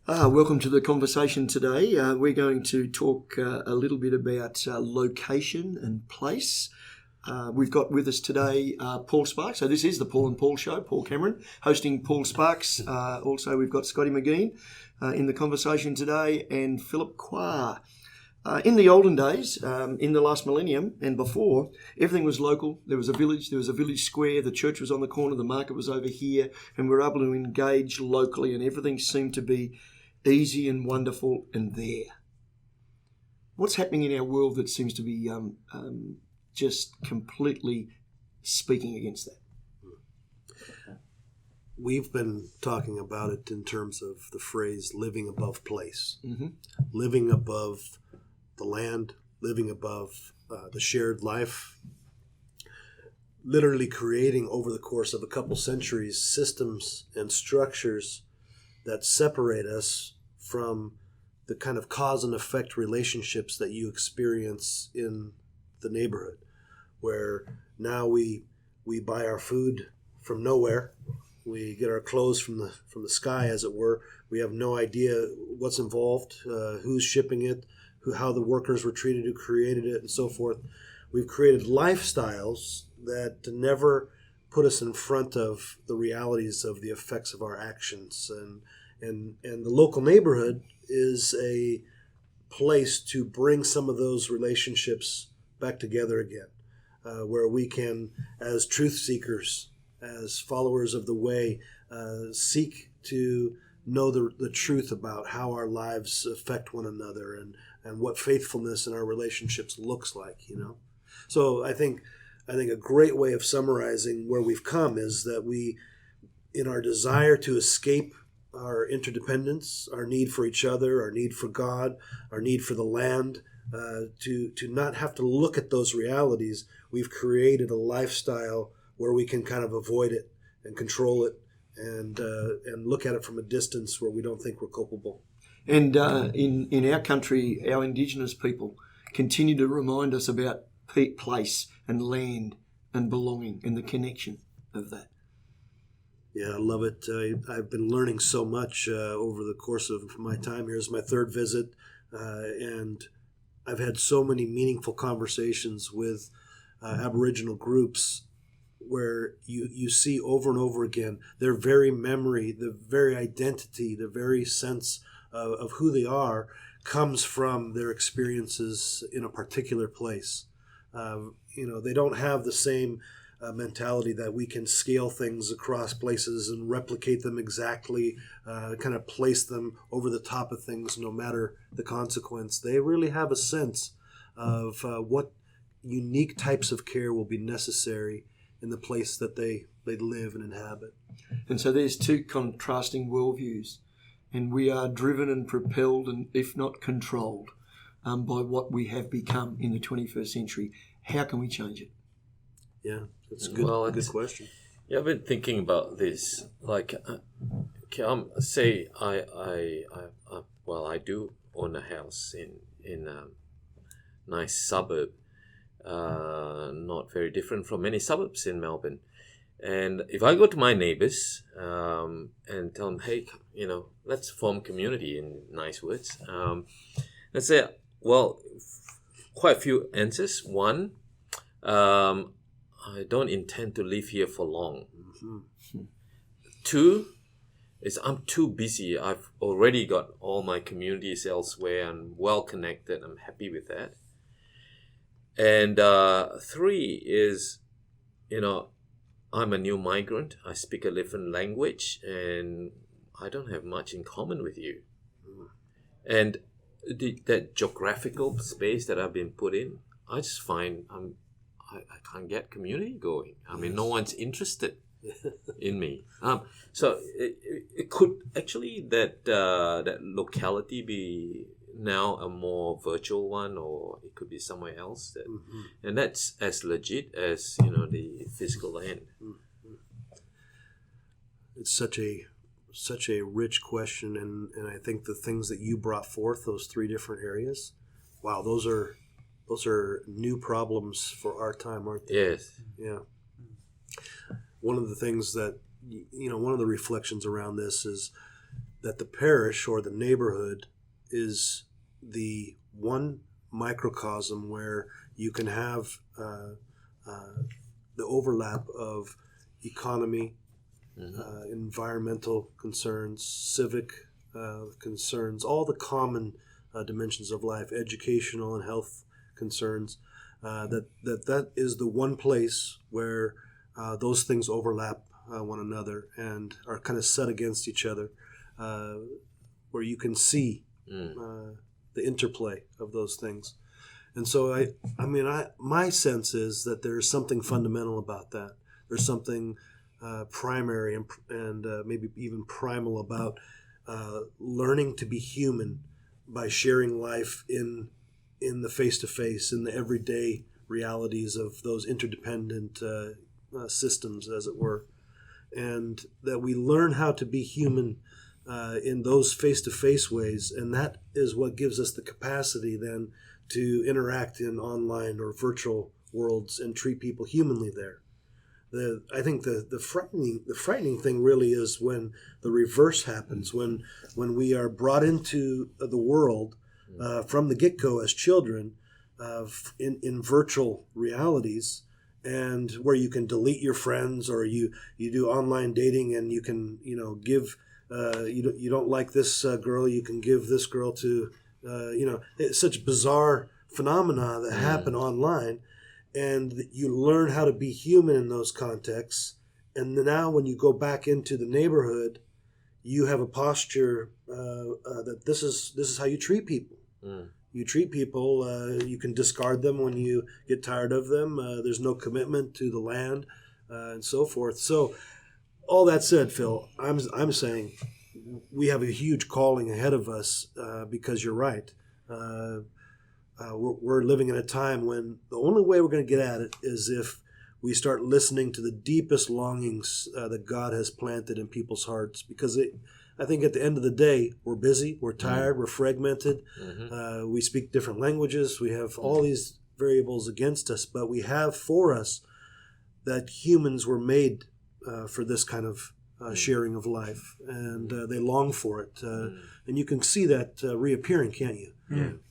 Welcome to the conversation today. We're going to talk a little bit about location and place. We've got with us today Paul Sparks. So this is the Paul and Paul Show. Paul Cameron hosting Paul Sparks. Also, we've got Scotty Mageean in the conversation today, and Philip Qua. In the olden days, in the last millennium and before, everything was local. There was a village square, the church was on the corner, the market was over here, and we were able to engage locally, and everything seemed to be easy and wonderful and there. What's happening in our world that seems to be just completely speaking against that? We've been talking about it in terms of the phrase living above place, living above the land, living above the shared life, literally creating over the course of a couple centuries systems and structures that separate us from the kind of cause and effect relationships that you experience in the neighborhood, where now we buy our food from nowhere. We get our clothes from the sky, as it were. We have no idea what's involved, who's shipping it, how the workers were treated who created it, and so forth. We've created lifestyles that never put us in front of the realities of the effects of our actions. And the local neighborhood is a place to bring some of those relationships back together again, where we can, as truth seekers, as followers of the way, seek to know the truth about how our lives affect one another and what faithfulness in our relationships looks like, So I think a great way of summarizing where we've come is that we, in our desire to escape our interdependence, our need for each other, our need for God, our need for the land, to not have to look at those realities, we've created a lifestyle where we can kind of avoid it and control it and look at it from a distance where we don't think we're culpable. And in our country, our Indigenous people continue to remind us about place and land and belonging and the connection of that. Yeah, I love it. I've been learning so much over the course of my time here. It's my third visit, and I've had so many meaningful conversations with Aboriginal groups where you see over and over again their very memory, the very identity, the very sense of who they are comes from their experiences in a particular place. They don't have the same mentality that we can scale things across places and replicate them exactly, kind of place them over the top of things no matter the consequence. They really have a sense of what unique types of care will be necessary in the place that they live and inhabit. And so there's two contrasting worldviews, and we are driven and propelled and, if not controlled, by what we have become in the 21st century. How can we change it? Yeah, that's a good question. Yeah, I've been thinking about this. Like, say I do own a house in a nice suburb, not very different from many suburbs in Melbourne. And if I go to my neighbors and tell them, hey, let's form community in nice words, let's say, well, quite a few answers. One, I don't intend to live here for long. Mm-hmm. Two is I'm too busy. I've already got all my communities elsewhere. I'm well connected. I'm happy with that. And three is, I'm a new migrant. I speak a different language and I don't have much in common with you. And that geographical space that I've been put in, I just find I can't get community going. I mean, no one's interested in me. So it could actually that locality be now a more virtual one, or it could be somewhere else. And that's as legit as the physical land. It's such a rich question, and I think the things that you brought forth, those three different areas, wow, those are new problems for our time, aren't they? Yes. Yeah. One of the things that, one of the reflections around this is that the parish or the neighborhood is the one microcosm where you can have the overlap of economy, environmental concerns, civic concerns, all the common dimensions of life, educational and health concerns. That is the one place where those things overlap one another and are kind of set against each other, where you can see the interplay of those things. And so my sense is that there's something fundamental about that. There's something primary and maybe even primal about learning to be human by sharing life in the face-to-face, in the everyday realities of those interdependent systems, as it were. And that we learn how to be human in those face-to-face ways, and that is what gives us the capacity then to interact in online or virtual worlds and treat people humanly there. I think the frightening thing really is when the reverse happens, when we are brought into the world from the get-go as children in virtual realities, and where you can delete your friends, or you do online dating, and you can give you don't like this girl, you can give this girl to it's such bizarre phenomena that happen online. And you learn how to be human in those contexts. And now when you go back into the neighborhood, you have a posture that this is how you treat people. You treat people, you can discard them when you get tired of them. There's no commitment to the land and so forth. So all that said, Phil, I'm saying we have a huge calling ahead of us because you're right. We're living in a time when the only way we're going to get at it is if we start listening to the deepest longings that God has planted in people's hearts. Because I think at the end of the day, we're busy, we're tired, we're fragmented, we speak different languages, we have all these variables against us, but we have for us that humans were made for this kind of sharing of life, and they long for it. And you can see that reappearing, can't you?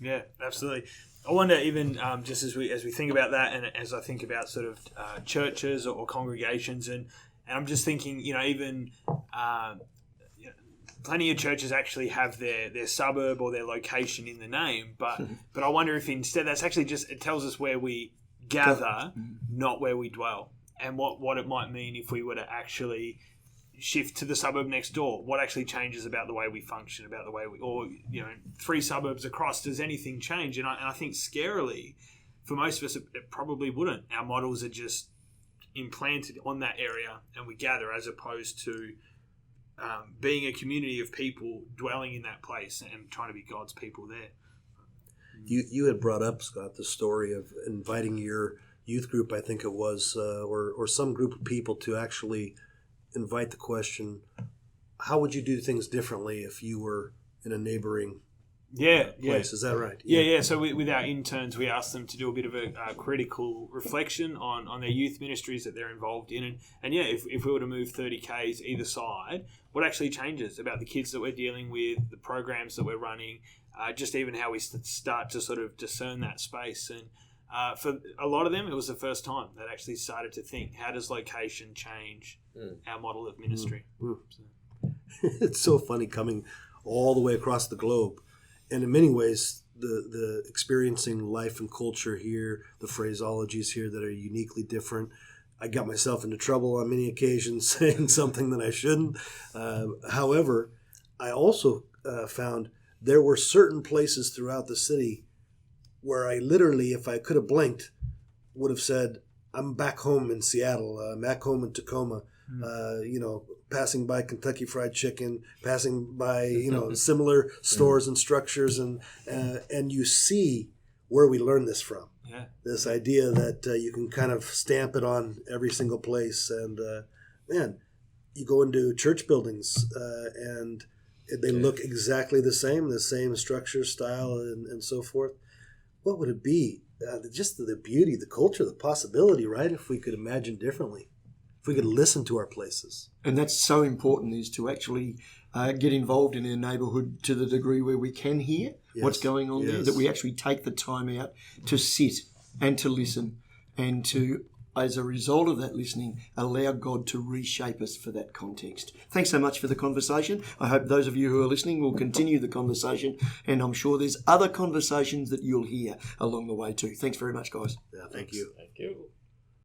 Yeah, absolutely. I wonder, even just as we think about that, and as I think about sort of churches or congregations, and I'm just thinking, even plenty of churches actually have their suburb or their location in the name, but I wonder if instead that's actually just, it tells us where we gather, not where we dwell, and what it might mean if we were to actually shift to the suburb next door. What actually changes about the way we function, about the way we, or 3 suburbs across, does anything change? And I think scarily, for most of us, it probably wouldn't. Our models are just implanted on that area, and we gather, as opposed to being a community of people dwelling in that place and trying to be God's people there. You had brought up, Scott, the story of inviting your youth group, I think it was, or some group of people to actually invite the question, how would you do things differently if you were in a neighboring place? Is that right? Yeah. So with our interns, we asked them to do a bit of a critical reflection on their youth ministries that they're involved in. And if we were to move 30 Ks either side, what actually changes about the kids that we're dealing with, the programs that we're running, just even how we start to sort of discern that space. And for a lot of them, it was the first time that actually started to think, how does location change our model of ministry? So. It's so funny coming all the way across the globe. And in many ways, the experiencing life and culture here, the phraseologies here that are uniquely different. I got myself into trouble on many occasions saying something that I shouldn't. However, I also found there were certain places throughout the city where I literally, if I could have blinked, would have said, I'm back home in Seattle, I'm back home in Tacoma, passing by Kentucky Fried Chicken, passing by, similar stores and structures, and you see where we learned this from. Yeah. This idea that you can kind of stamp it on every single place. And, you go into church buildings and they look exactly the same structure, style, and so forth. What would it be? Just the beauty, the culture, the possibility, right? If we could imagine differently, if we could listen to our places. And that's so important, is to actually get involved in their neighbourhood to the degree where we can hear what's going on there, that we actually take the time out to sit and to listen and to, as a result of that listening, allow God to reshape us for that context. Thanks so much for the conversation. I hope those of you who are listening will continue the conversation, and I'm sure there's other conversations that you'll hear along the way too. Thanks very much, guys. Yeah, thank you. Thank you.